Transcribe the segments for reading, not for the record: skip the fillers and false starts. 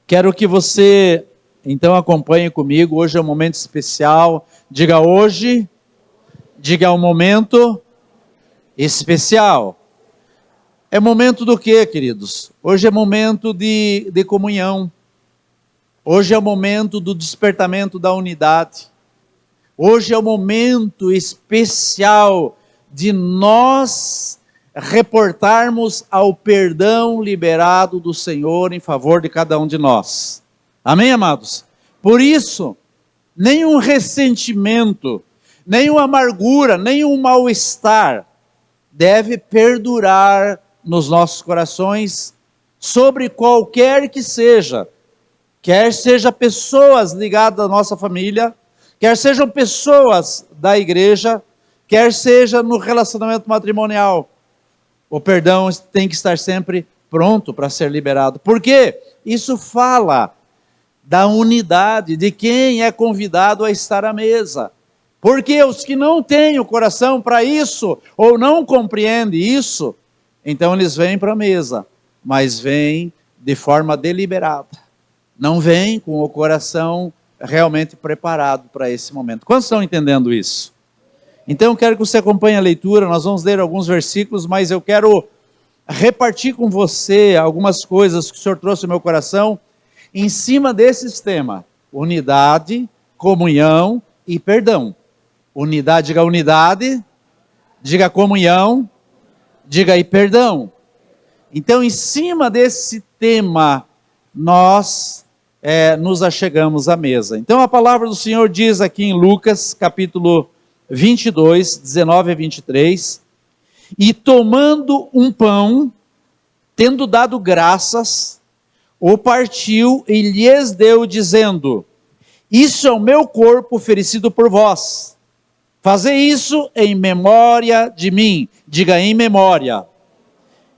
Quero que você, então, acompanhe comigo. Hoje é um momento especial. Diga hoje, diga um momento especial. É momento do quê, queridos? Hoje é momento de comunhão. Hoje é o momento do despertamento da unidade. Hoje é o momento especial de nós reportarmos ao perdão liberado do Senhor em favor de cada um de nós. Amém, amados? Por isso, nenhum ressentimento, nenhuma amargura, nenhum mal-estar deve perdurar nos nossos corações sobre qualquer que seja. Quer seja pessoas ligadas à nossa família, quer sejam pessoas da igreja, quer seja no relacionamento matrimonial. O perdão tem que estar sempre pronto para ser liberado. Por quê? Isso fala da unidade, de quem é convidado a estar à mesa. Porque os que não têm o coração para isso, ou não compreendem isso, então eles vêm para a mesa, mas vêm de forma deliberada. Não vêm com o coração realmente preparado para esse momento. Quantos estão entendendo isso? Então eu quero que você acompanhe a leitura, nós vamos ler alguns versículos, mas eu quero repartir com você algumas coisas que o Senhor trouxe ao meu coração, em cima desses temas: unidade, comunhão e perdão. Unidade, diga comunhão, diga aí perdão. Então, em cima desse tema, nós nos achegamos à mesa. Então a palavra do Senhor diz aqui em Lucas, capítulo 22, 19 a 23, e tomando um pão, tendo dado graças, o partiu e lhes deu, dizendo: isso é o meu corpo oferecido por vós, fazei isso em memória de mim. Diga em memória.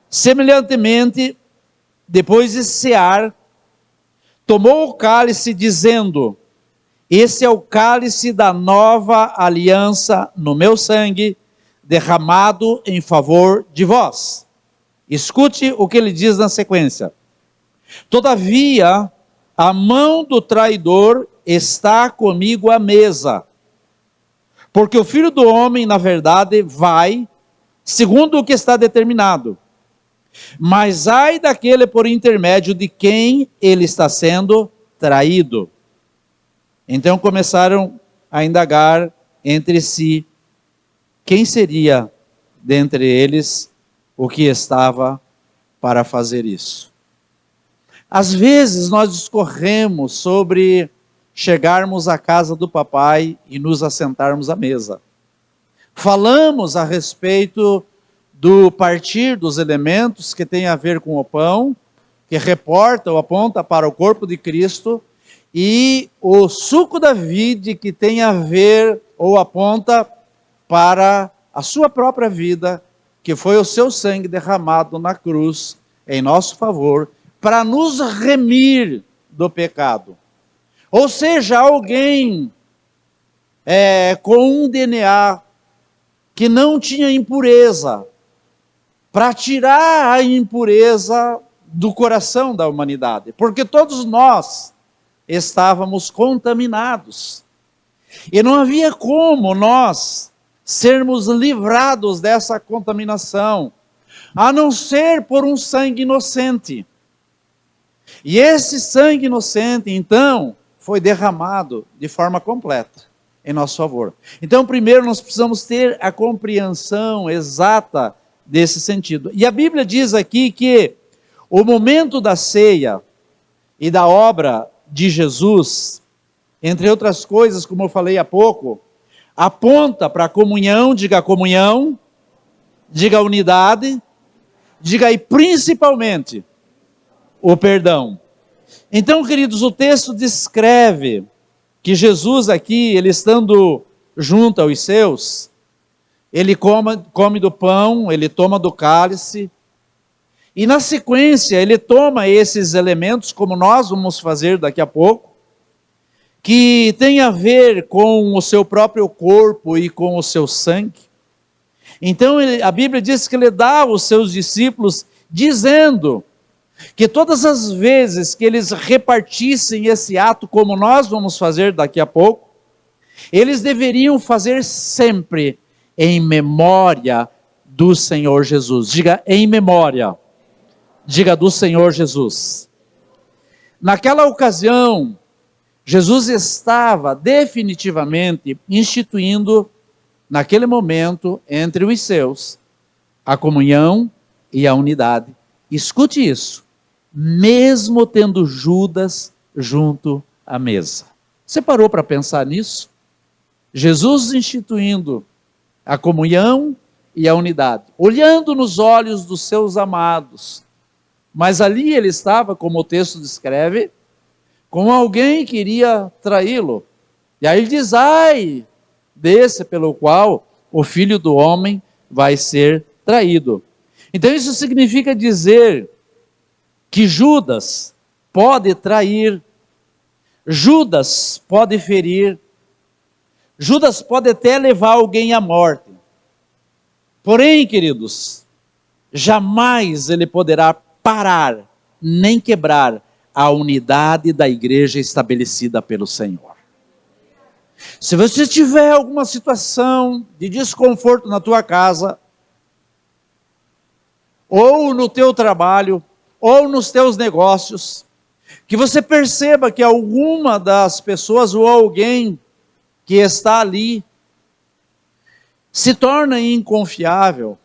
Semelhantemente, depois de cear, tomou o cálice, dizendo: esse é o cálice da nova aliança no meu sangue, derramado em favor de vós. Escute o que ele diz na sequência: todavia, a mão do traidor está comigo à mesa, porque o Filho do Homem, na verdade, vai, segundo o que está determinado. Mas ai daquele por intermédio de quem ele está sendo traído. Então começaram a indagar entre si quem seria dentre eles o que estava para fazer isso. Às vezes nós discorremos sobre chegarmos à casa do papai e nos assentarmos à mesa. Falamos a respeito do partir dos elementos que tem a ver com o pão, que reporta ou aponta para o corpo de Cristo, e o suco da vide, que tem a ver ou aponta para a sua própria vida, que foi o seu sangue derramado na cruz em nosso favor, para nos remir do pecado. Ou seja, alguém com um DNA que não tinha impureza, para tirar a impureza do coração da humanidade, porque todos nós estávamos contaminados, e não havia como nós sermos livrados dessa contaminação, a não ser por um sangue inocente. E esse sangue inocente, então, foi derramado de forma completa em nosso favor. Então, primeiro nós precisamos ter a compreensão exata desse sentido. E a Bíblia diz aqui que o momento da ceia e da obra de Jesus, entre outras coisas, como eu falei há pouco, aponta para a comunhão, diga unidade, diga aí principalmente o perdão. Então, queridos, o texto descreve que Jesus aqui, ele estando junto aos seus, ele come do pão, ele toma do cálice, e na sequência ele toma esses elementos, como nós vamos fazer daqui a pouco, que tem a ver com o seu próprio corpo e com o seu sangue, Então a Bíblia diz que ele dá aos seus discípulos, dizendo que todas as vezes que eles repartissem esse ato, como nós vamos fazer daqui a pouco, eles deveriam fazer sempre em memória do Senhor Jesus. Diga, em memória. Diga, do Senhor Jesus. Naquela ocasião, Jesus estava definitivamente instituindo, naquele momento, entre os seus, a comunhão e a unidade. Escute isso, mesmo tendo Judas junto à mesa. Você parou para pensar nisso? Jesus instituindo a comunhão e a unidade, olhando nos olhos dos seus amados, mas ali ele estava, como o texto descreve, como alguém que iria traí-lo. E aí ele diz, ai, desse pelo qual o Filho do Homem vai ser traído. Então isso significa dizer que Judas pode trair, Judas pode ferir, Judas pode até levar alguém à morte. Porém, queridos, jamais ele poderá parar, nem quebrar a unidade da igreja estabelecida pelo Senhor. Se você tiver alguma situação de desconforto na tua casa, ou no teu trabalho, ou nos teus negócios, que você perceba que alguma das pessoas ou alguém que está ali se torna inconfiável,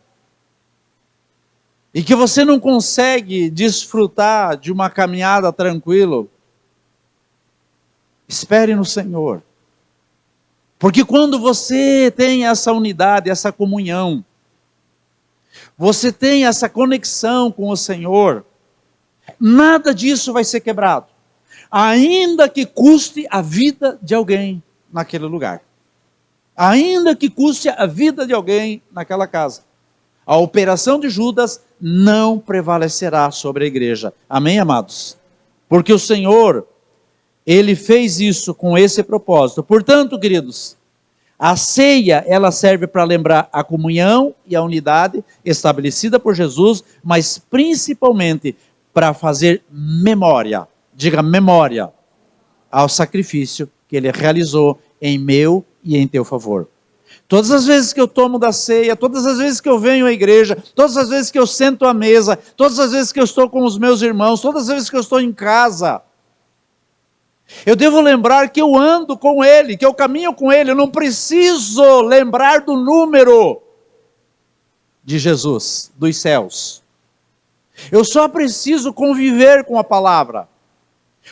e que você não consegue desfrutar de uma caminhada tranquila, espere no Senhor. Porque quando você tem essa unidade, essa comunhão, você tem essa conexão com o Senhor, nada disso vai ser quebrado, ainda que custe a vida de alguém naquele lugar, ainda que custe a vida de alguém naquela casa. A operação de Judas não prevalecerá sobre a igreja. Amém, amados? Porque o Senhor, Ele fez isso com esse propósito. Portanto, queridos, a ceia, ela serve para lembrar a comunhão e a unidade estabelecida por Jesus, mas principalmente para fazer memória, diga memória, ao sacrifício que Ele realizou em meu e em teu favor. Todas as vezes que eu tomo da ceia, todas as vezes que eu venho à igreja, todas as vezes que eu sento à mesa, todas as vezes que eu estou com os meus irmãos, todas as vezes que eu estou em casa, eu devo lembrar que eu ando com Ele, que eu caminho com Ele. Eu não preciso lembrar do número de Jesus, dos céus. Eu só preciso conviver com a palavra,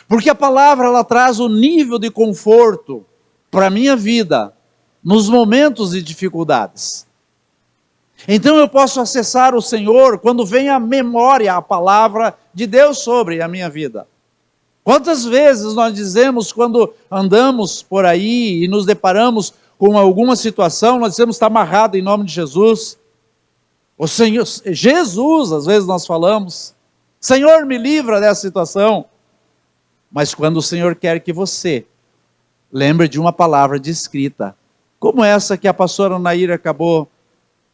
porque a palavra ela traz o nível de conforto para a minha vida, nos momentos de dificuldades. Então eu posso acessar o Senhor quando vem à memória a palavra de Deus sobre a minha vida. Quantas vezes nós dizemos quando andamos por aí e nos deparamos com alguma situação, nós dizemos está amarrado em nome de Jesus. O Senhor, Jesus, às vezes nós falamos, Senhor me livra dessa situação. Mas quando o Senhor quer que você lembre de uma palavra descrita, como essa que a pastora Nair acabou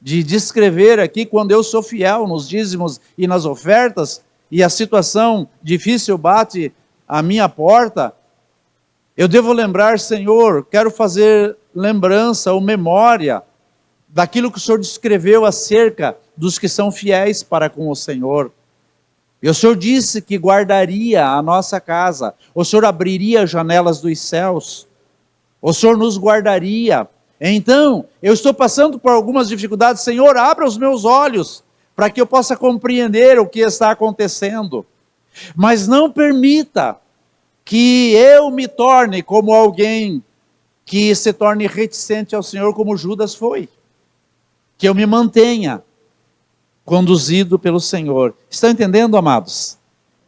de descrever aqui, quando eu sou fiel nos dízimos e nas ofertas, e a situação difícil bate à minha porta, eu devo lembrar, Senhor, quero fazer lembrança ou memória daquilo que o Senhor descreveu acerca dos que são fiéis para com o Senhor. E o Senhor disse que guardaria a nossa casa, o Senhor abriria as janelas dos céus, o Senhor nos guardaria. Então, eu estou passando por algumas dificuldades, Senhor, abra os meus olhos, para que eu possa compreender o que está acontecendo. Mas não permita que eu me torne como alguém que se torne reticente ao Senhor, como Judas foi. Que eu me mantenha conduzido pelo Senhor. Estão entendendo, amados?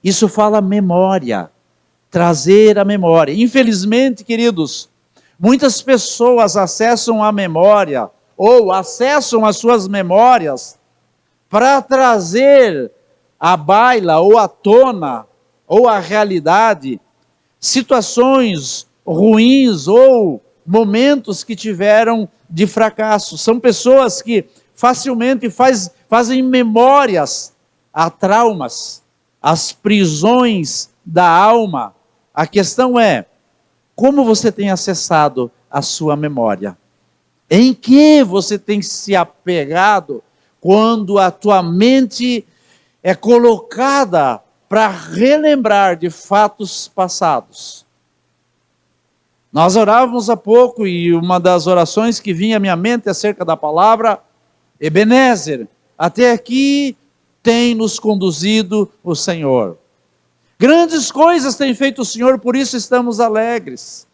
Isso fala memória, trazer a memória. Infelizmente, queridos, muitas pessoas acessam a memória, ou acessam as suas memórias, para trazer à baila, ou à tona, ou à realidade, situações ruins, ou momentos que tiveram de fracasso. São pessoas que facilmente fazem memórias a traumas, as prisões da alma. A questão é, como você tem acessado a sua memória? Em que você tem se apegado quando a tua mente é colocada para relembrar de fatos passados? Nós orávamos há pouco e uma das orações que vinha à minha mente acerca da palavra, Ebenezer, até aqui tem nos conduzido o Senhor. Grandes coisas tem feito o Senhor, por isso estamos alegres.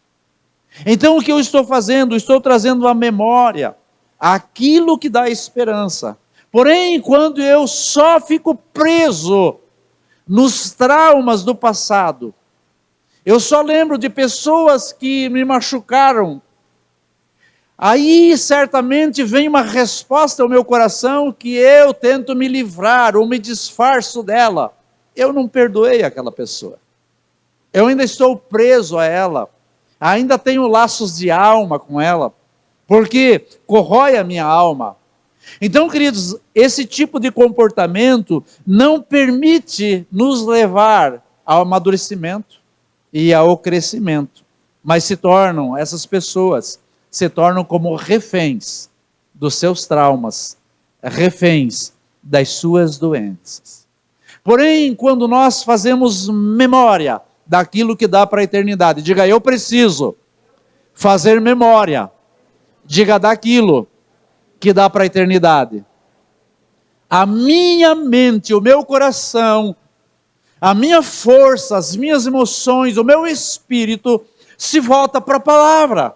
Então o que eu estou fazendo? Estou trazendo à memória aquilo que dá esperança. Porém, quando eu só fico preso nos traumas do passado, eu só lembro de pessoas que me machucaram, aí certamente vem uma resposta ao meu coração que eu tento me livrar ou me disfarço dela. Eu não perdoei aquela pessoa. Eu ainda estou preso a ela. Ainda tenho laços de alma com ela, porque corrói a minha alma. Então, queridos, esse tipo de comportamento não permite nos levar ao amadurecimento e ao crescimento, mas essas pessoas se tornam como reféns dos seus traumas, reféns das suas doenças. Porém, quando nós fazemos memória daquilo que dá para a eternidade, diga, eu preciso fazer memória, diga, daquilo que dá para a eternidade. A minha mente, o meu coração, a minha força, as minhas emoções, o meu espírito se volta para a palavra.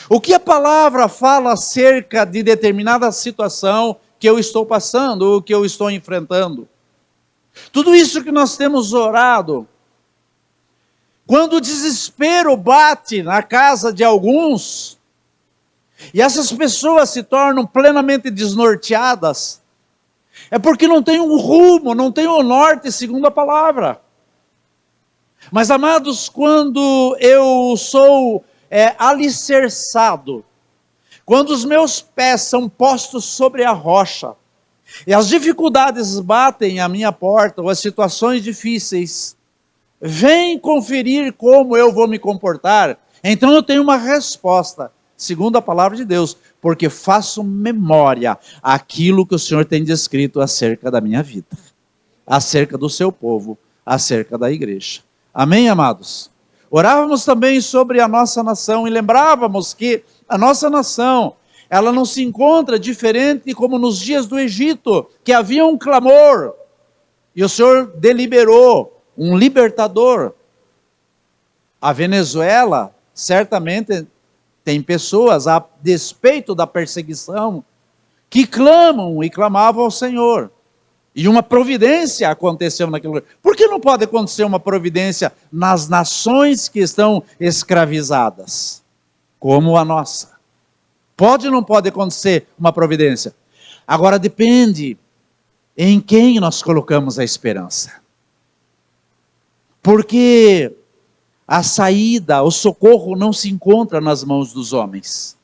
O que a palavra fala acerca de determinada situação que eu estou passando, ou que eu estou enfrentando. Tudo isso que nós temos orado, quando o desespero bate na casa de alguns, e essas pessoas se tornam plenamente desnorteadas, é porque não tem um rumo, não tem um norte segundo a palavra. Mas amados, quando eu sou alicerçado, quando os meus pés são postos sobre a rocha, e as dificuldades batem à minha porta, ou as situações difíceis, vem conferir como eu vou me comportar, então eu tenho uma resposta, segundo a palavra de Deus, porque faço memória aquilo que o Senhor tem descrito acerca da minha vida, acerca do seu povo, acerca da igreja. Amém, amados? Orávamos também sobre a nossa nação e lembrávamos que a nossa nação, ela não se encontra diferente como nos dias do Egito, que havia um clamor, e o Senhor deliberou um libertador. A Venezuela, certamente, tem pessoas, a despeito da perseguição, que clamam e clamavam ao Senhor. E uma providência aconteceu naquele lugar. Por que não pode acontecer uma providência nas nações que estão escravizadas, como a nossa? Pode ou não pode acontecer uma providência? Agora depende em quem nós colocamos a esperança. Porque a saída, o socorro não se encontra nas mãos dos homens.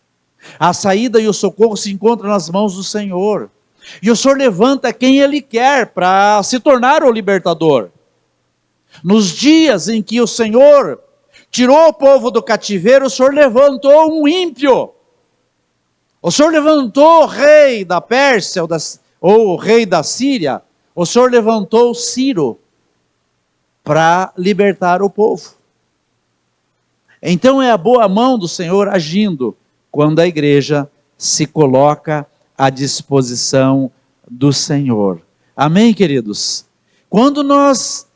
A saída e o socorro se encontram nas mãos do Senhor. E o Senhor levanta quem Ele quer para se tornar o libertador. Nos dias em que o Senhor tirou o povo do cativeiro, o Senhor levantou um ímpio. O Senhor levantou o rei da Pérsia, ou o rei da Síria. O Senhor levantou Ciro para libertar o povo. Então é a boa mão do Senhor agindo quando a igreja se coloca à disposição do Senhor. Amém, queridos? Quando nós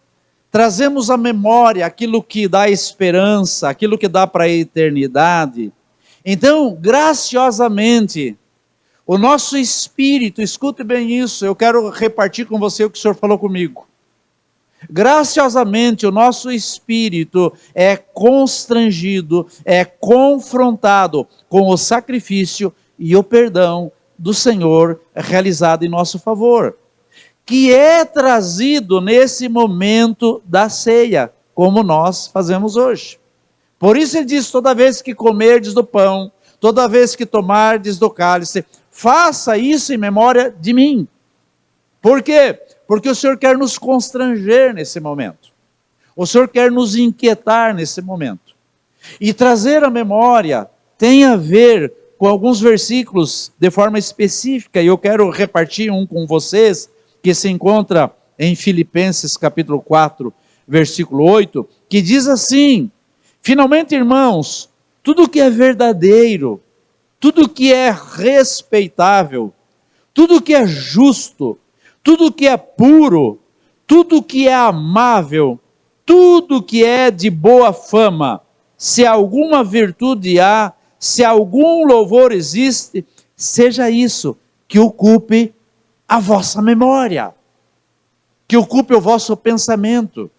trazemos à memória aquilo que dá esperança, aquilo que dá para a eternidade, então, graciosamente, o nosso espírito, escute bem isso, eu quero repartir com você o que o Senhor falou comigo. Graciosamente, o nosso espírito é constrangido, é confrontado com o sacrifício e o perdão do Senhor realizado em nosso favor, que é trazido nesse momento da ceia, como nós fazemos hoje. Por isso ele diz, toda vez que comerdes do pão, toda vez que tomardes do cálice, faça isso em memória de mim. Por quê? Porque o Senhor quer nos constranger nesse momento. O Senhor quer nos inquietar nesse momento. E trazer a memória tem a ver com alguns versículos de forma específica, e eu quero repartir um com vocês, que se encontra em Filipenses capítulo 4, versículo 8, que diz assim: finalmente, irmãos, tudo que é verdadeiro, tudo que é respeitável, tudo que é justo, tudo que é puro, tudo que é amável, tudo que é de boa fama, se alguma virtude há, se algum louvor existe, seja isso que ocupe a vossa memória, que ocupe o vosso pensamento.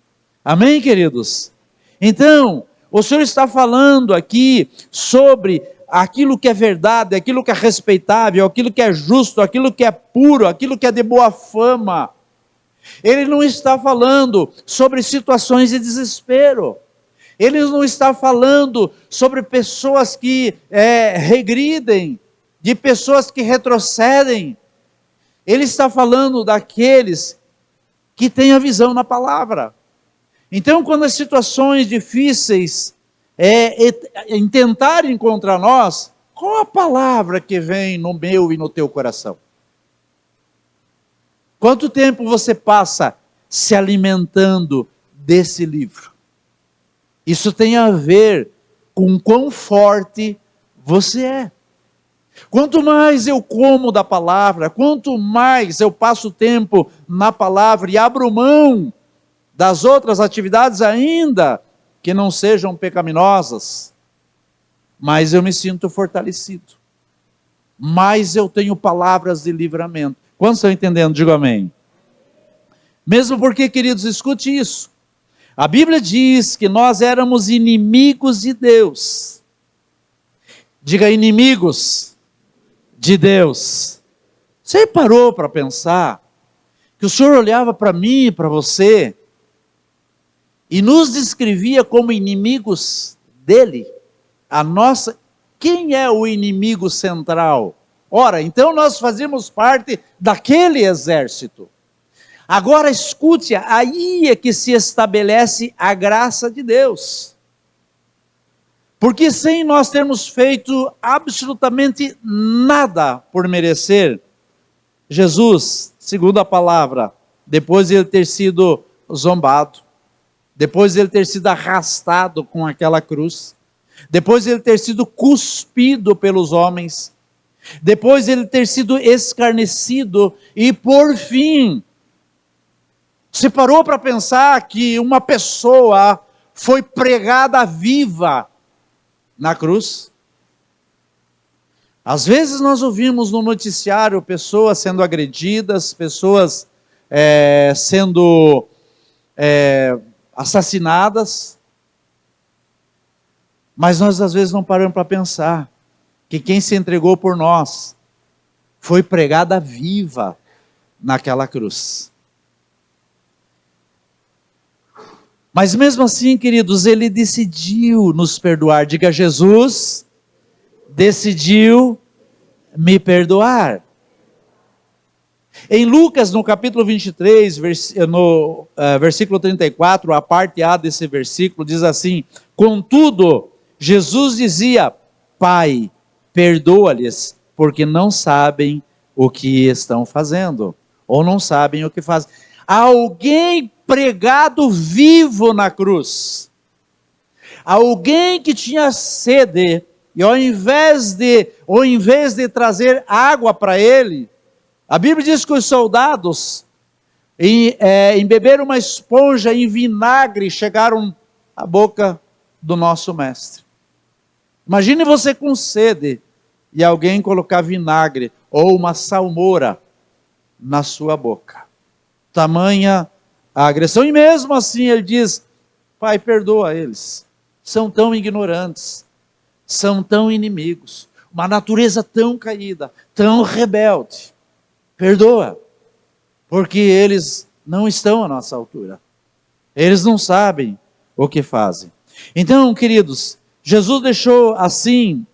Amém, queridos? Então, o Senhor está falando aqui sobre aquilo que é verdade, aquilo que é respeitável, aquilo que é justo, aquilo que é puro, aquilo que é de boa fama. Ele não está falando sobre situações de desespero. Ele não está falando sobre pessoas que regridem, de pessoas que retrocedem. Ele está falando daqueles que têm a visão na palavra. Então, quando as situações difíceis tentarem contra nós, qual a palavra que vem no meu e no teu coração? Quanto tempo você passa se alimentando desse livro? Isso tem a ver com quão forte você é. Quanto mais eu como da palavra, quanto mais eu passo tempo na palavra e abro mão das outras atividades ainda que não sejam pecaminosas, mais eu me sinto fortalecido. Mais eu tenho palavras de livramento. Quantos estão entendendo? Digo amém. Mesmo porque, queridos, escute isso. A Bíblia diz que nós éramos inimigos de Deus. Diga, inimigos de Deus. Você parou para pensar que o Senhor olhava para mim e para você e nos descrevia como inimigos dele? Quem é o inimigo central? Ora, então nós fazíamos parte daquele exército. Agora escute, aí é que se estabelece a graça de Deus. Porque sem nós termos feito absolutamente nada por merecer, Jesus, segundo a palavra, depois de ele ter sido zombado, depois de ele ter sido arrastado com aquela cruz, depois de ele ter sido cuspido pelos homens, depois de ele ter sido escarnecido, e por fim, você parou para pensar que uma pessoa foi pregada viva na cruz? Às vezes nós ouvimos no noticiário pessoas sendo agredidas, pessoas sendo assassinadas, mas nós às vezes não paramos para pensar que quem se entregou por nós foi pregada viva naquela cruz. Mas mesmo assim, queridos, ele decidiu nos perdoar. Diga, Jesus decidiu me perdoar. Em Lucas, no capítulo 23, no versículo 34, a parte A desse versículo diz assim: contudo, Jesus dizia: Pai, perdoa-lhes, porque não sabem o que estão fazendo, ou não sabem o que fazem. Alguém pregado vivo na cruz, alguém que tinha sede, e ao invés de trazer água para ele, a Bíblia diz que os soldados embeberam uma esponja em vinagre e chegaram à boca do nosso mestre. Imagine você com sede e alguém colocar vinagre ou uma salmoura na sua boca. Tamanha a agressão, e mesmo assim ele diz: Pai, perdoa eles, são tão ignorantes, são tão inimigos, uma natureza tão caída, tão rebelde, perdoa, porque eles não estão à nossa altura, eles não sabem o que fazem. Então, queridos, Jesus deixou assim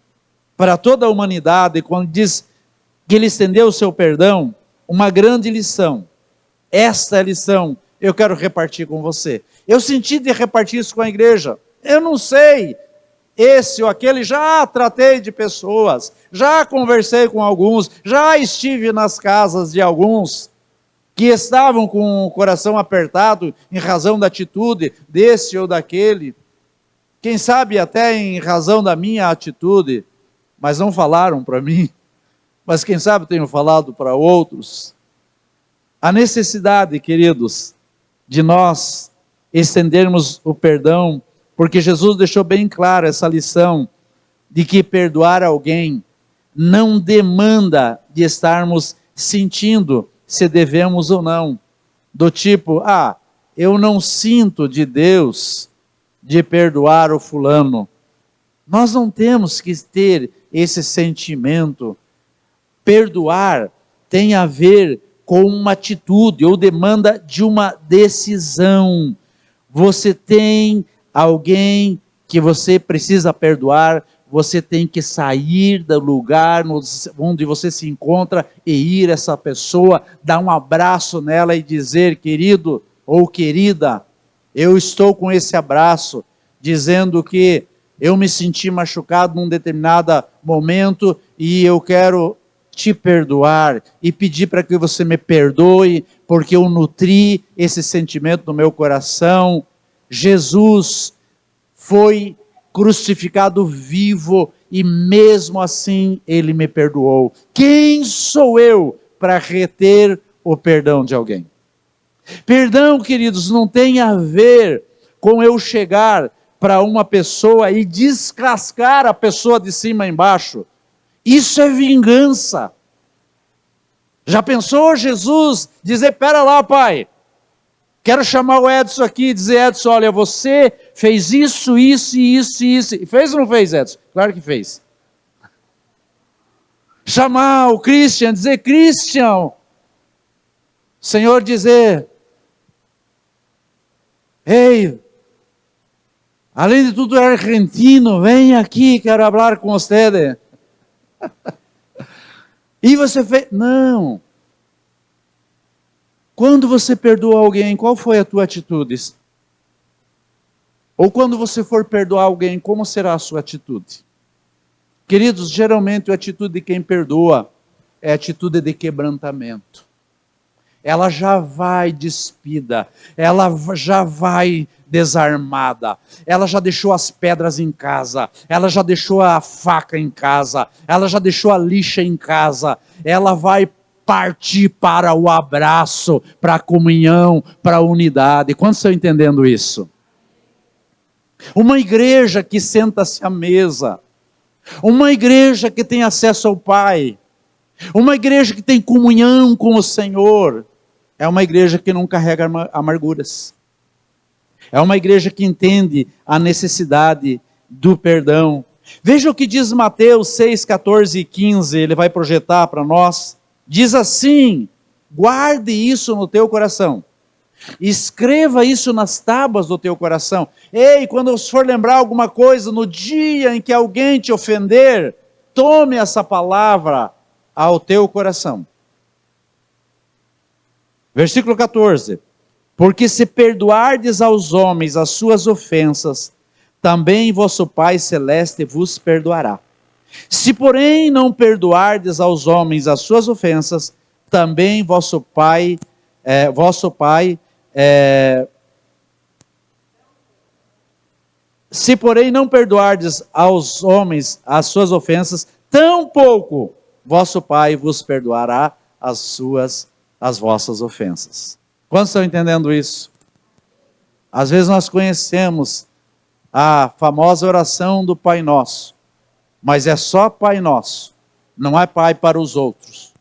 para toda a humanidade, quando diz que ele estendeu o seu perdão, uma grande lição. Esta lição eu quero repartir com você. Eu senti de repartir isso com a igreja. Eu não sei, esse ou aquele, já tratei de pessoas, já conversei com alguns, já estive nas casas de alguns que estavam com o coração apertado em razão da atitude desse ou daquele, quem sabe até em razão da minha atitude, mas não falaram para mim, mas quem sabe tenho falado para outros. A necessidade, queridos, de nós estendermos o perdão, porque Jesus deixou bem claro essa lição, de que perdoar alguém não demanda de estarmos sentindo se devemos ou não, do tipo, eu não sinto de Deus de perdoar o fulano. Nós não temos que ter esse sentimento. Perdoar tem a ver com uma atitude ou demanda de uma decisão. Você tem alguém que você precisa perdoar, você tem que sair do lugar onde você se encontra e ir a essa pessoa, dar um abraço nela e dizer, querido ou querida, eu estou com esse abraço, dizendo que eu me senti machucado num determinado momento e eu quero te perdoar e pedir para que você me perdoe, porque eu nutri esse sentimento no meu coração. Jesus foi crucificado vivo e mesmo assim ele me perdoou. Quem sou eu para reter o perdão de alguém? Perdão, queridos, não tem a ver com eu chegar para uma pessoa e descascar a pessoa de cima a embaixo. Isso é vingança. Já pensou Jesus dizer, pera lá, pai, quero chamar o Edson aqui e dizer, Edson, olha, você fez isso, isso e isso e isso. Fez ou não fez, Edson? Claro que fez. Chamar o Christian, dizer, Christian, Senhor dizer, ei, além de tudo é argentino, vem aqui, quero falar com você. E você fez, não. Quando você perdoa alguém, qual foi a tua atitude? Ou quando você for perdoar alguém, como será a sua atitude? Queridos, geralmente a atitude de quem perdoa é a atitude de quebrantamento. Ela já vai despida, ela já vai desarmada, ela já deixou as pedras em casa, ela já deixou a faca em casa, ela já deixou a lixa em casa, ela vai partir para o abraço, para a comunhão, para a unidade. Quantos estão entendendo isso? Uma igreja que senta-se à mesa, uma igreja que tem acesso ao Pai, uma igreja que tem comunhão com o Senhor, é uma igreja que não carrega amarguras. É uma igreja que entende a necessidade do perdão. Veja o que diz Mateus 6, 14 e 15, ele vai projetar para nós. Diz assim, guarde isso no teu coração. Escreva isso nas tábuas do teu coração. Ei, quando você for lembrar alguma coisa, no dia em que alguém te ofender, tome essa palavra ao teu coração. Versículo 14. Porque se perdoardes aos homens as suas ofensas, também vosso Pai Celeste vos perdoará. Se porém não perdoardes aos homens as suas ofensas, também vosso Pai, se porém não perdoardes aos homens as suas ofensas, tampouco vosso Pai vos perdoará as vossas ofensas. Quantos estão entendendo isso? Às vezes nós conhecemos a famosa oração do Pai Nosso, mas é só Pai Nosso, não é Pai para os outros.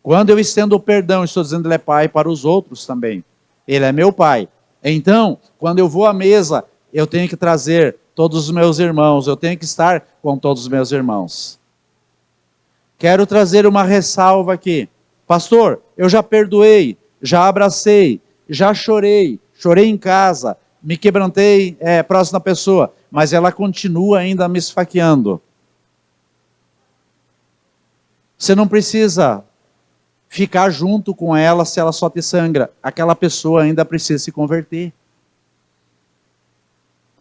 Quando eu estendo o perdão, estou dizendo que Ele é Pai para os outros também. Ele é meu Pai. Então, quando eu vou à mesa, eu tenho que trazer todos os meus irmãos, eu tenho que estar com todos os meus irmãos. Quero trazer uma ressalva aqui. Pastor, eu já perdoei, já abracei, já chorei em casa, me quebrantei próximo da pessoa, mas ela continua ainda me esfaqueando. Você não precisa ficar junto com ela se ela só te sangra. Aquela pessoa ainda precisa se converter.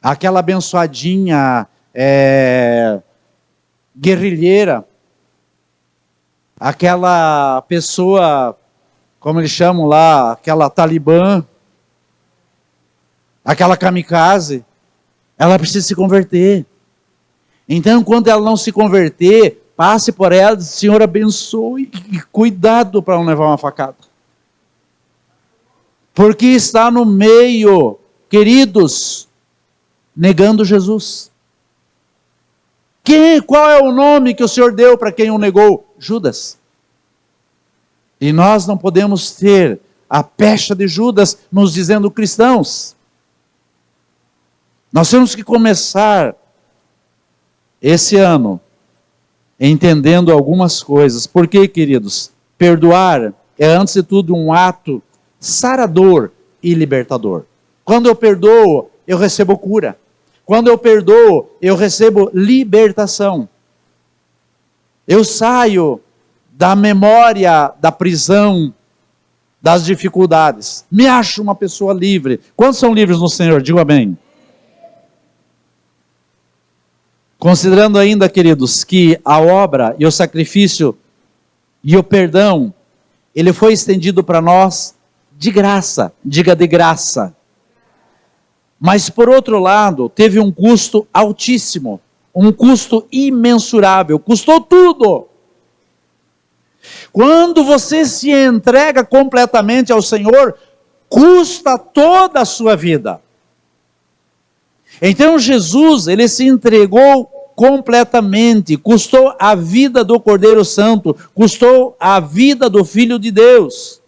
Aquela abençoadinha guerrilheira, aquela pessoa, como eles chamam lá, aquela talibã, aquela kamikaze, ela precisa se converter. Então, quando ela não se converter, passe por ela, diz, Senhor, abençoe, e cuidado para não levar uma facada. Porque está no meio, queridos, negando Jesus. Qual é o nome que o Senhor deu para quem o negou? Judas. E nós não podemos ter a pecha de Judas nos dizendo cristãos. Nós temos que começar esse ano entendendo algumas coisas. Por quê, queridos? Perdoar é, antes de tudo, um ato sarador e libertador. Quando eu perdoo, eu recebo cura. Quando eu perdoo, eu recebo libertação. Eu saio da memória da prisão, das dificuldades. Me acho uma pessoa livre. Quantos são livres no Senhor? Diga amém. Considerando ainda, queridos, que a obra e o sacrifício e o perdão, ele foi estendido para nós de graça. Diga de graça. Mas, por outro lado, teve um custo altíssimo, um custo imensurável, custou tudo. Quando você se entrega completamente ao Senhor, custa toda a sua vida. Então, Jesus, ele se entregou completamente, custou a vida do Cordeiro Santo, custou a vida do Filho de Deus.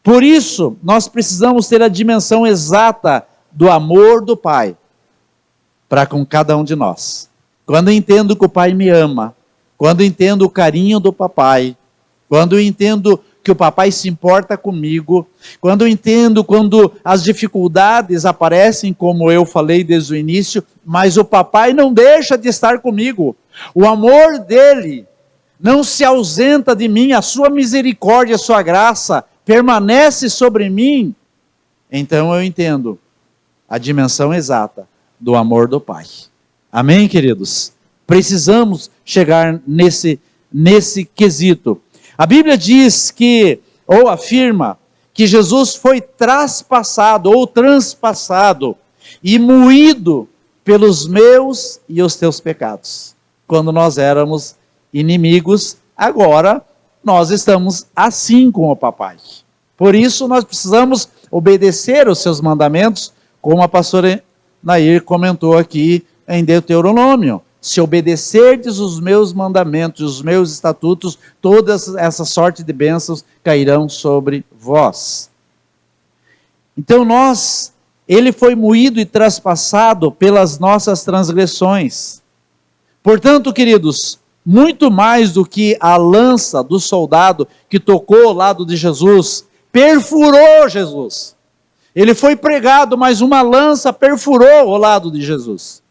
Por isso, nós precisamos ter a dimensão exata do amor do Pai para com cada um de nós. Quando eu entendo que o Pai me ama, quando eu entendo o carinho do papai, quando eu entendo que o papai se importa comigo, quando eu entendo quando as dificuldades aparecem, como eu falei desde o início, mas o papai não deixa de estar comigo, o amor dele não se ausenta de mim, a sua misericórdia, a sua graça permanece sobre mim, então eu entendo a dimensão exata do amor do Pai. Amém, queridos? Precisamos chegar nesse quesito. A Bíblia diz que, ou afirma, que Jesus foi traspassado ou transpassado e moído pelos meus e os teus pecados. Quando nós éramos inimigos, agora nós estamos assim com o Papai. Por isso nós precisamos obedecer os seus mandamentos, como a pastora Nair comentou aqui em Deuteronômio. Se obedecerdes os meus mandamentos, os meus estatutos, toda essa sorte de bênçãos cairão sobre vós. Então ele foi moído e traspassado pelas nossas transgressões. Portanto, queridos, muito mais do que a lança do soldado que tocou ao lado de Jesus, perfurou Jesus. Ele foi pregado, mas uma lança perfurou o lado de Jesus.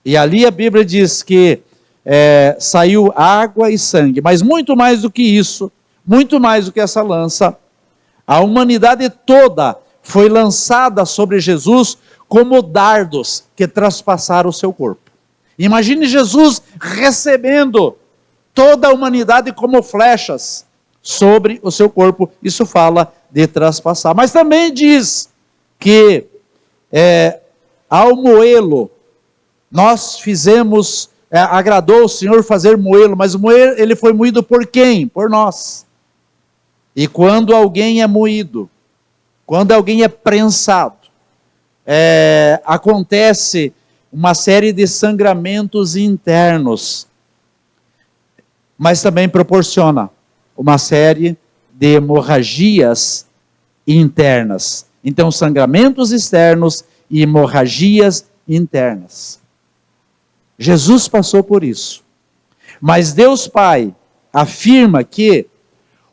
E ali a Bíblia diz que saiu água e sangue. Mas muito mais do que isso, muito mais do que essa lança, a humanidade toda foi lançada sobre Jesus como dardos que traspassaram o seu corpo. Imagine Jesus recebendo toda a humanidade como flechas sobre o seu corpo. Isso fala de traspassar. Mas também diz que ao moê-lo, nós fizemos, agradou o Senhor fazer moê-lo, mas ele foi moído por quem? Por nós. E quando alguém é moído, quando alguém é prensado, acontece uma série de sangramentos internos, mas também proporciona uma série de hemorragias internas. Então, sangramentos externos e hemorragias internas. Jesus passou por isso. Mas Deus Pai afirma que,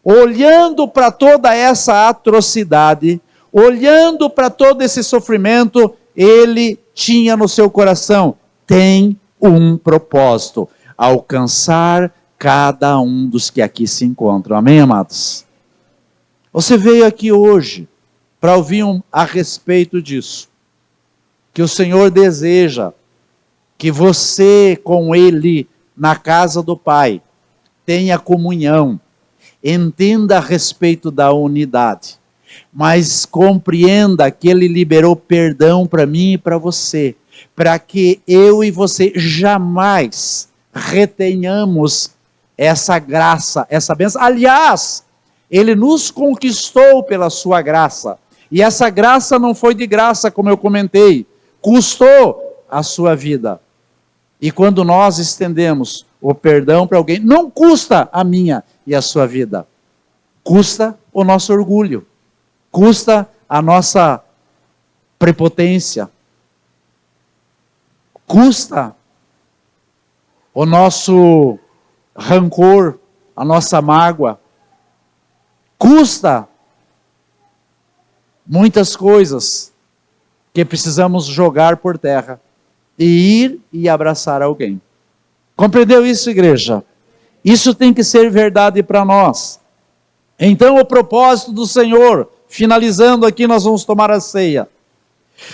olhando para toda essa atrocidade, olhando para todo esse sofrimento, ele tinha no seu coração, tem um propósito: alcançar cada um dos que aqui se encontram. Amém, amados? Você veio aqui hoje para ouvir a respeito disso. Que o Senhor deseja que você com Ele na casa do Pai tenha comunhão, entenda a respeito da unidade, mas compreenda que Ele liberou perdão para mim e para você, para que eu e você jamais retenhamos essa graça, essa bênção. Aliás, Ele nos conquistou pela sua graça, e essa graça não foi de graça, como eu comentei, custou a sua vida. E quando nós estendemos o perdão para alguém, não custa a minha e a sua vida, custa o nosso orgulho, custa a nossa prepotência, custa o nosso rancor, a nossa mágoa, custa muitas coisas que precisamos jogar por terra e ir e abraçar alguém. Compreendeu isso, igreja? Isso tem que ser verdade para nós. Então, o propósito do Senhor, finalizando aqui, nós vamos tomar a ceia.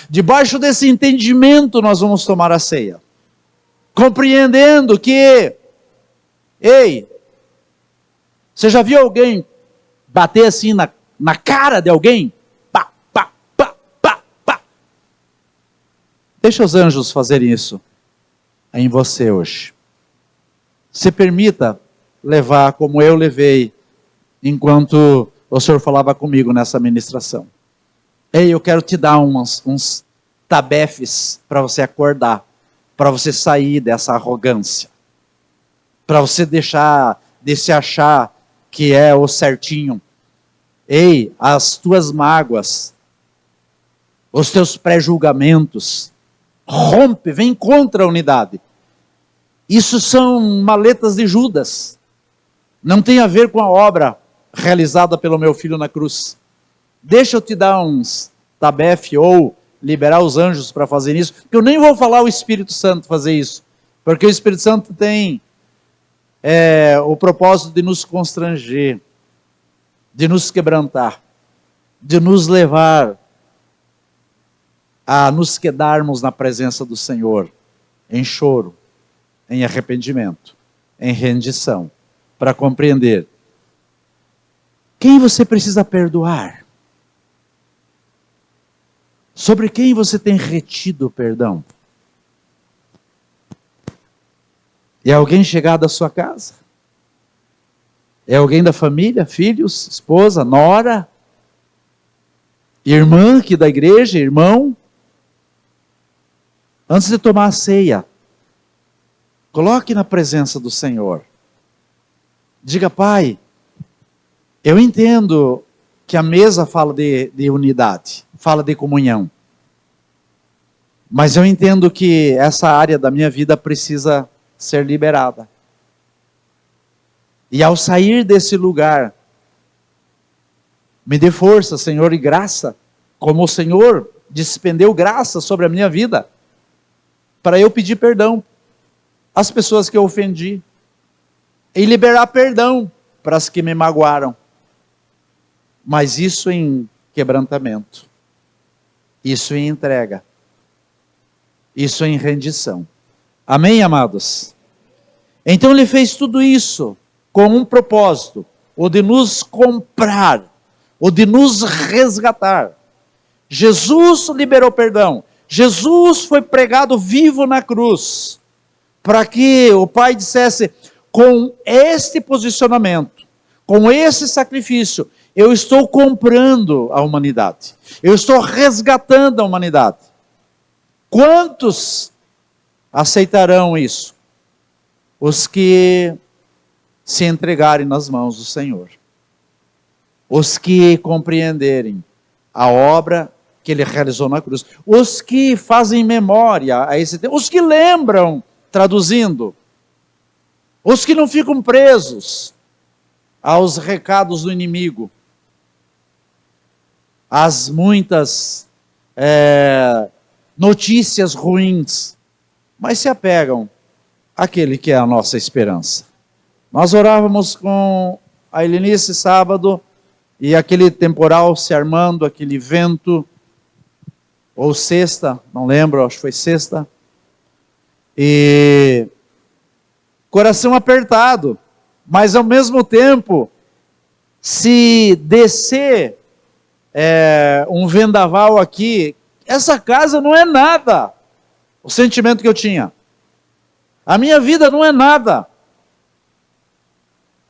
Debaixo desse entendimento, nós vamos tomar a ceia. Compreendendo que, você já viu alguém bater assim na cara de alguém? Pá, pá, pá, pá, pá. Deixa os anjos fazerem isso em você hoje. Se permita levar como eu levei, enquanto o Senhor falava comigo nessa ministração. Eu quero te dar uns tabefes para você acordar, para você sair dessa arrogância, para você deixar de se achar que é o certinho. As tuas mágoas, os teus pré-julgamentos, rompe, vem contra a unidade. Isso são maletas de Judas, não tem a ver com a obra realizada pelo meu filho na cruz. Deixa eu te dar uns tabefe ou liberar os anjos para fazer isso, porque eu nem vou falar o Espírito Santo fazer isso, porque o Espírito Santo tem o propósito de nos constranger, de nos quebrantar, de nos levar a nos quedarmos na presença do Senhor, em choro, em arrependimento, em rendição, para compreender quem você precisa perdoar, sobre quem você tem retido o perdão. É alguém chegado à sua casa? É alguém da família, filhos, esposa, nora, irmã aqui da igreja, irmão? Antes de tomar a ceia, coloque na presença do Senhor. Diga: Pai, eu entendo que a mesa fala de unidade, fala de comunhão. Mas eu entendo que essa área da minha vida precisa ser liberada. E ao sair desse lugar, me dê força, Senhor, e graça, como o Senhor despendeu graça sobre a minha vida, para eu pedir perdão às pessoas que eu ofendi, e liberar perdão para as que me magoaram. Mas isso em quebrantamento, isso em entrega, isso em rendição. Amém, amados? Então ele fez tudo isso com um propósito, o de nos comprar, o de nos resgatar. Jesus liberou perdão. Jesus foi pregado vivo na cruz, para que o Pai dissesse: com este posicionamento, com esse sacrifício, eu estou comprando a humanidade, eu estou resgatando a humanidade. Quantos aceitarão isso? Os que se entregarem nas mãos do Senhor, os que compreenderem a obra que Ele realizou na cruz, os que fazem memória a esse tempo, os que lembram, traduzindo, os que não ficam presos aos recados do inimigo, às muitas notícias ruins, mas se apegam àquele que é a nossa esperança. Nós orávamos com a Helenice sábado, e aquele temporal se armando, aquele vento, ou sexta, não lembro, acho que foi sexta, e coração apertado, mas ao mesmo tempo, se descer um vendaval aqui, essa casa não é nada, o sentimento que eu tinha, a minha vida não é nada.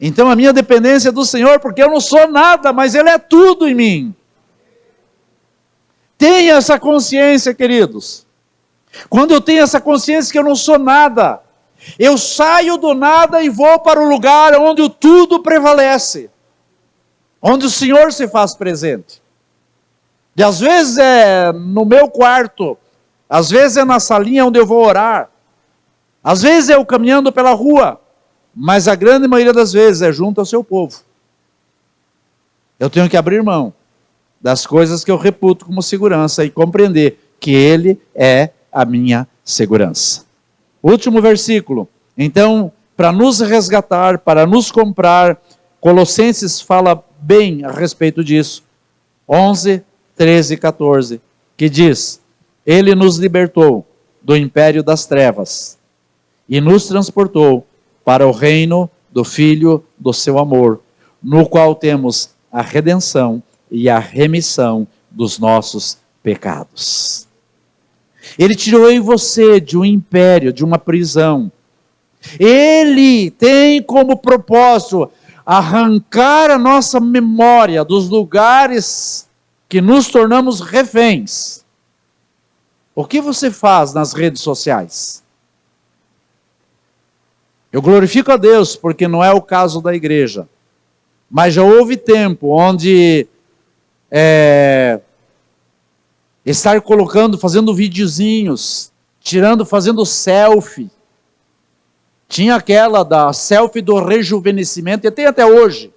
Então a minha dependência é do Senhor, porque eu não sou nada, mas Ele é tudo em mim. Tenha essa consciência, queridos. Quando eu tenho essa consciência que eu não sou nada, eu saio do nada e vou para o lugar onde o tudo prevalece, onde o Senhor se faz presente. E às vezes é no meu quarto, às vezes é na salinha onde eu vou orar, às vezes é eu caminhando pela rua, mas a grande maioria das vezes é junto ao seu povo. Eu tenho que abrir mão das coisas que eu reputo como segurança e compreender que Ele é a minha segurança. Último versículo. Então, para nos resgatar, para nos comprar, Colossenses fala bem a respeito disso. 11, 13 e 14, que diz: Ele nos libertou do império das trevas e nos transportou para o reino do Filho do seu amor, no qual temos a redenção e a remissão dos nossos pecados. Ele tirou em você de um império, de uma prisão. Ele tem como propósito arrancar a nossa memória dos lugares que nos tornamos reféns. O que você faz nas redes sociais? Eu glorifico a Deus, porque não é o caso da igreja. Mas já houve tempo onde estar colocando, fazendo videozinhos, fazendo selfie. Tinha aquela da selfie do rejuvenescimento, e tem até hoje.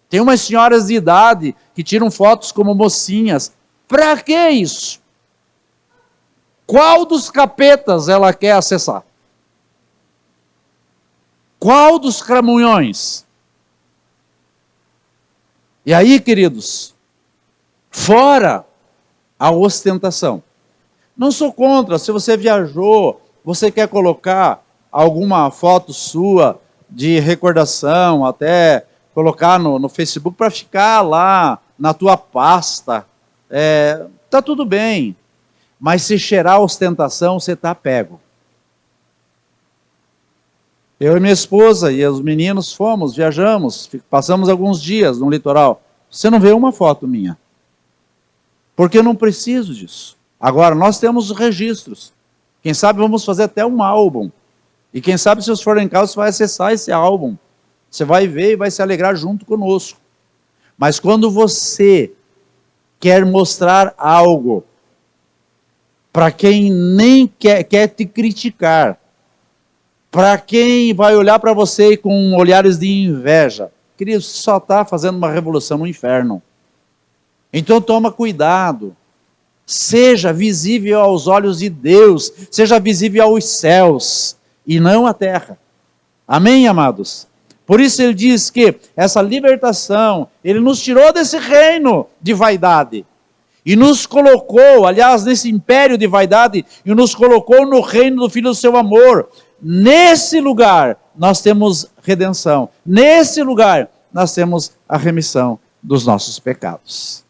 Tem umas senhoras de idade que tiram fotos como mocinhas. Para que isso? Qual dos capetas ela quer acessar? Qual dos cramunhões? E aí, queridos, fora a ostentação. Não sou contra, se você viajou, você quer colocar alguma foto sua de recordação, até colocar no Facebook para ficar lá na tua pasta, tá tudo bem. Mas se cheirar ostentação, você está pego. Eu e minha esposa e os meninos viajamos, passamos alguns dias no litoral. Você não vê uma foto minha. Porque eu não preciso disso. Agora, nós temos os registros. Quem sabe vamos fazer até um álbum. E quem sabe se você for em casa, você vai acessar esse álbum. Você vai ver e vai se alegrar junto conosco. Mas quando você quer mostrar algo para quem nem quer te criticar, para quem vai olhar para você com olhares de inveja, querido, você só está fazendo uma revolução no inferno. Então toma cuidado, seja visível aos olhos de Deus, seja visível aos céus, e não à terra. Amém, amados? Por isso ele diz que essa libertação, ele nos tirou desse reino de vaidade, e nos colocou, aliás, nesse império de vaidade, e nos colocou no reino do Filho do seu amor. Nesse lugar, nós temos redenção. Nesse lugar, nós temos a remissão dos nossos pecados.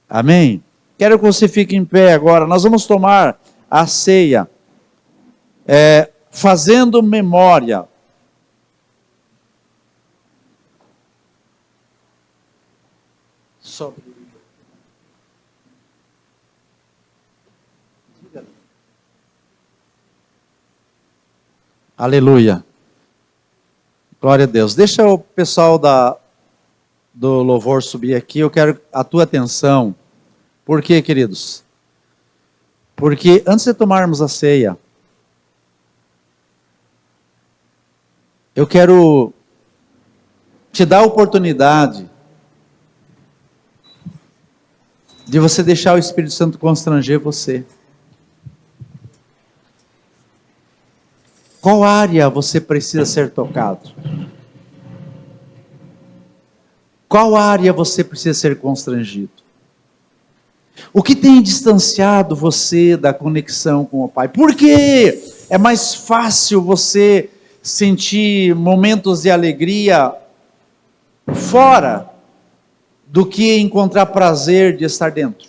Amém? Quero que você fique em pé agora. Nós vamos tomar a ceia, fazendo memória. Sobre. Aleluia. Glória a Deus. Deixa o pessoal do louvor subir aqui. Eu quero a tua atenção. Por quê, queridos? Porque antes de tomarmos a ceia, eu quero te dar a oportunidade de você deixar o Espírito Santo constranger você. Qual área você precisa ser tocado? Qual área você precisa ser constrangido? O que tem distanciado você da conexão com o Pai? Por que é mais fácil você sentir momentos de alegria fora do que encontrar prazer de estar dentro?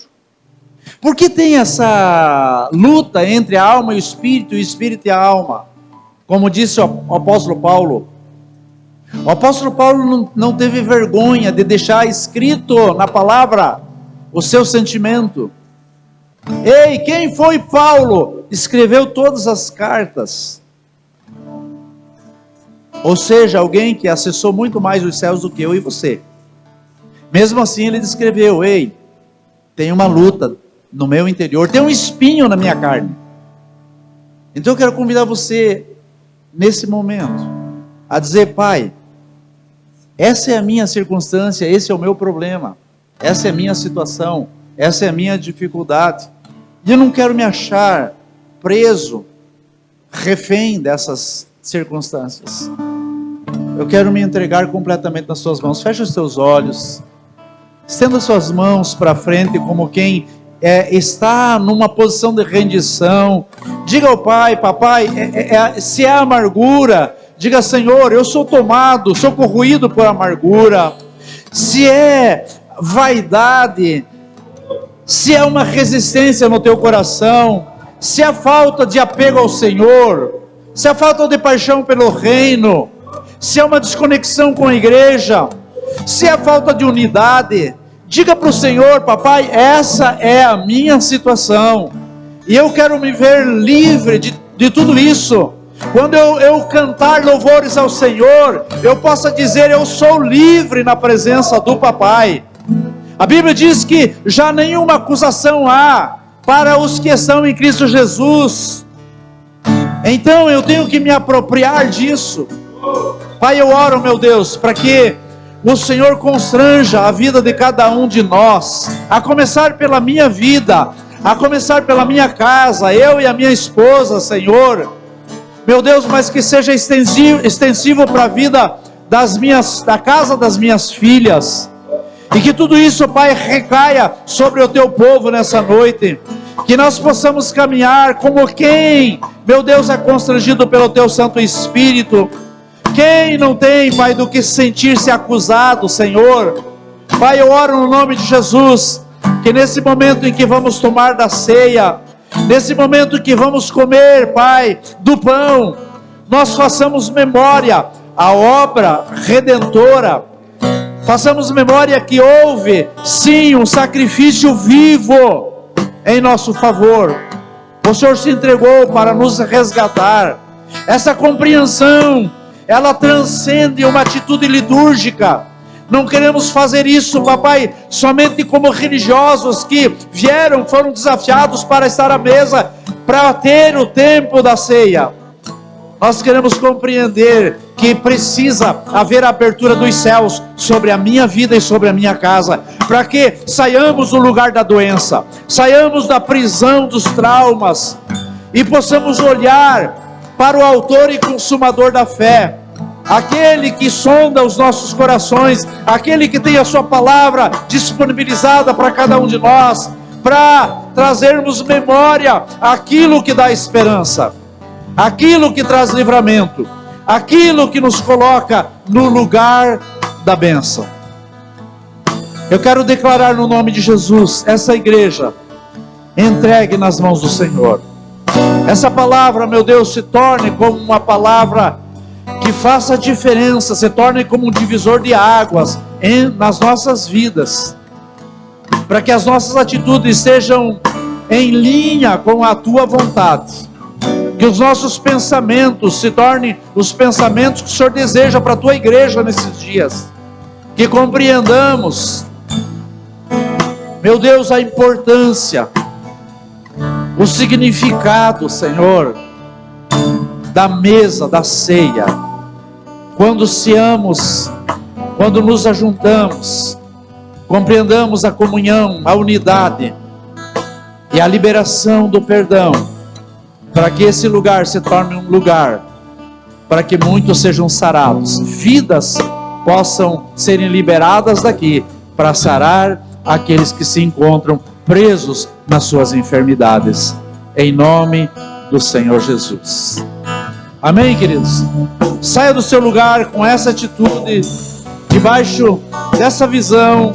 Por que tem essa luta entre a alma e o espírito e a alma? Como disse o apóstolo Paulo. O apóstolo Paulo não teve vergonha de deixar escrito na palavra o seu sentimento. Ei, quem foi Paulo? Escreveu todas as cartas. Ou seja, alguém que acessou muito mais os céus do que eu e você. Mesmo assim ele descreveu: ei, tem uma luta no meu interior, tem um espinho na minha carne. Então eu quero convidar você, nesse momento, a dizer: Pai, essa é a minha circunstância, esse é o meu problema, essa é a minha situação, essa é a minha dificuldade, e eu não quero me achar preso, refém dessas circunstâncias. Eu quero me entregar completamente nas suas mãos. Feche os teus olhos, estenda as suas mãos para frente como quem está numa posição de rendição. Diga ao Pai: papai, se é amargura, diga: Senhor, eu sou tomado, sou corroído por amargura. Se é vaidade, se é uma resistência no teu coração, se é falta de apego ao Senhor, se é falta de paixão pelo reino, se é uma desconexão com a igreja, se é falta de unidade, diga para o Senhor: papai, essa é a minha situação, e eu quero me ver livre de tudo isso. Quando eu cantar louvores ao Senhor, eu possa dizer: eu sou livre na presença do papai. A Bíblia diz que já nenhuma acusação há para os que estão em Cristo Jesus. Então eu tenho que me apropriar disso. Pai, eu oro, meu Deus, para que o Senhor constranja a vida de cada um de nós, a começar pela minha vida, a começar pela minha casa, eu e a minha esposa, Senhor. Meu Deus, mas que seja extensivo para a vida da casa das minhas filhas. E que tudo isso, Pai, recaia sobre o teu povo nessa noite. Que nós possamos caminhar como quem, meu Deus, é constrangido pelo teu Santo Espírito. Quem não tem, Pai, do que sentir-se acusado, Senhor. Pai, eu oro no nome de Jesus, que nesse momento em que vamos tomar da ceia, nesse momento em que vamos comer, Pai, do pão, nós façamos memória à obra redentora. Façamos memória que houve, sim, um sacrifício vivo em nosso favor. O Senhor se entregou para nos resgatar. Essa compreensão, ela transcende uma atitude litúrgica. Não queremos fazer isso, papai, somente como religiosos que foram desafiados para estar à mesa, para ter o tempo da ceia. Nós queremos compreender que precisa haver a abertura dos céus sobre a minha vida e sobre a minha casa, para que saiamos do lugar da doença, saiamos da prisão dos traumas, e possamos olhar para o autor e consumador da fé, aquele que sonda os nossos corações, aquele que tem a sua palavra disponibilizada para cada um de nós, para trazermos memória aquilo que dá esperança, aquilo que traz livramento, aquilo que nos coloca no lugar da bênção. Eu quero declarar no nome de Jesus, essa igreja entregue nas mãos do Senhor. Essa palavra, meu Deus, se torne como uma palavra que faça diferença, se torne como um divisor de águas nas nossas vidas, para que as nossas atitudes sejam em linha com a tua vontade. Que os nossos pensamentos se tornem os pensamentos que o Senhor deseja para a tua igreja nesses dias. Que compreendamos, meu Deus, a importância, o significado, Senhor, da mesa, da ceia. Quando ceamos, quando nos ajuntamos, compreendamos a comunhão, a unidade e a liberação do perdão, para que esse lugar se torne um lugar para que muitos sejam sarados, vidas possam serem liberadas daqui para sarar aqueles que se encontram presos nas suas enfermidades, em nome do Senhor Jesus. Amém, queridos? Saia do seu lugar com essa atitude, debaixo dessa visão.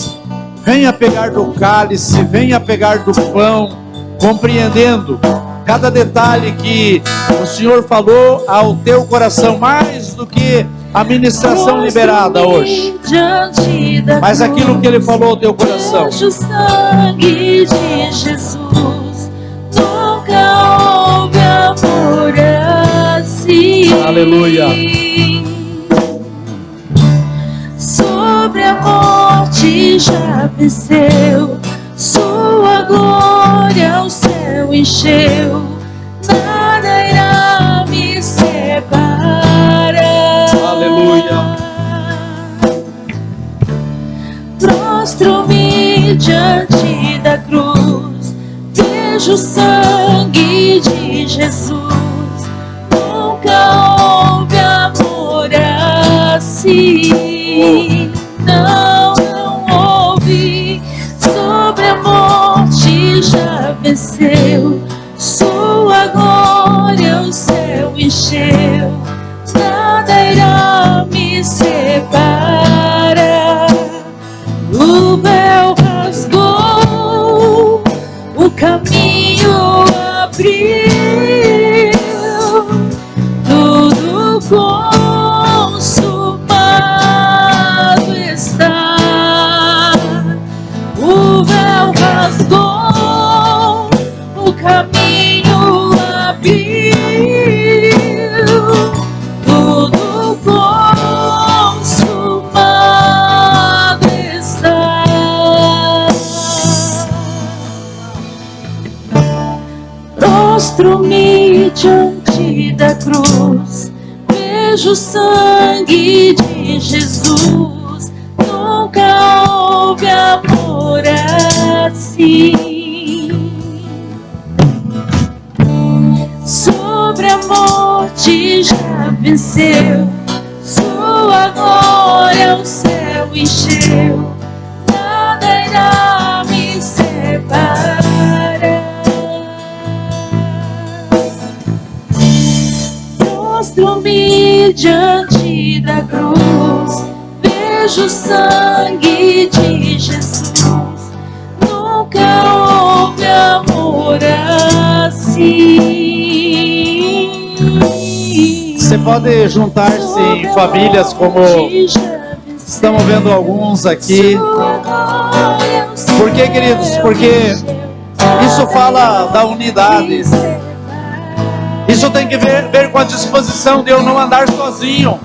Venha pegar do cálice, venha pegar do pão, compreendendo cada detalhe que o Senhor falou ao teu coração, mais do que a ministração liberada hoje, mas aquilo que Ele falou ao teu coração. O sangue de Jesus, nunca houve amor assim. Aleluia. Sobre a morte já venceu, sua glória o céu encheu, nada irá me separar. Aleluia. Prostro-me diante da cruz, vejo o sangue de Jesus, nunca houve amor assim. Não houve. Sobre a morte já venceu, sua glória o céu encheu, nada irá me separar. O véu rasgou, o caminho abriu, tudo consumado está. O véu rasgou, o caminho abriu, tudo consumado está. Prostro-me diante da cruz, vejo o sangue de Jesus, nunca houve amor assim. Sobre a morte já venceu, sua glória o céu encheu, nada irá me separar. Prostro-me diante da cruz, vejo o sangue de Jesus, nunca houve amor assim. Você pode juntar-se em famílias, como estamos vendo alguns aqui. Por que, queridos? Porque isso fala da unidade. Isso tem que ver com a disposição de eu não andar sozinho.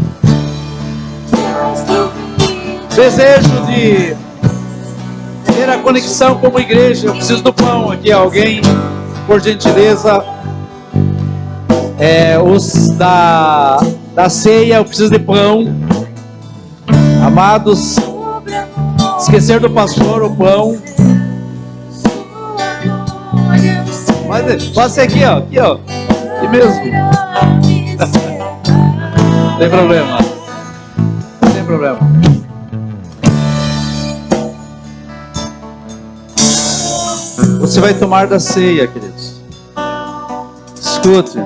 Desejo de ter a conexão como igreja. Eu preciso do pão aqui. Alguém, por gentileza, os da ceia, eu preciso de pão. Amados, esquecer do pastor o pão. Pode ser aqui, ó. Aqui, ó. Aqui mesmo. Não tem problema. Não tem problema. Você vai tomar da ceia, queridos. Escute.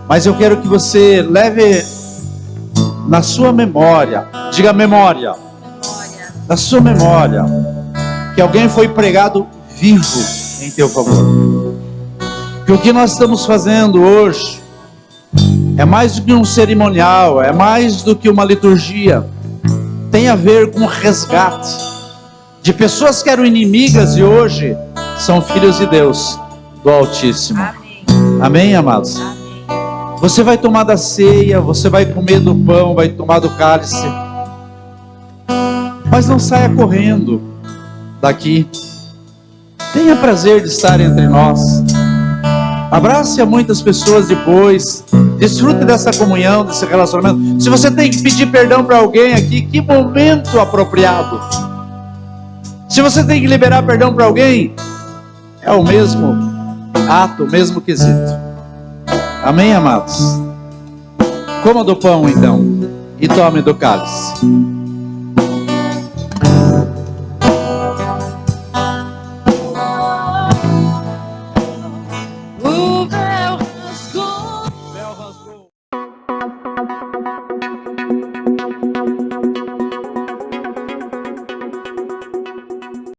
Mas eu quero que você leve na sua memória. Diga memória. Na sua memória. Que alguém foi pregado vivo em teu favor. Que o que nós estamos fazendo hoje é mais do que um cerimonial, é mais do que uma liturgia. Tem a ver com resgate de pessoas que eram inimigas e hoje são filhos de Deus, do Altíssimo. Amém. Amém, amados? Amém. Você vai tomar da ceia, você vai comer do pão, vai tomar do cálice. Mas não saia correndo daqui. Tenha prazer de estar entre nós. Abrace a muitas pessoas depois. Desfrute dessa comunhão, desse relacionamento. Se você tem que pedir perdão para alguém aqui, que momento apropriado. Se você tem que liberar perdão para alguém, é o mesmo ato, o mesmo quesito. Amém, amados? Coma do pão então. e tome do cálice.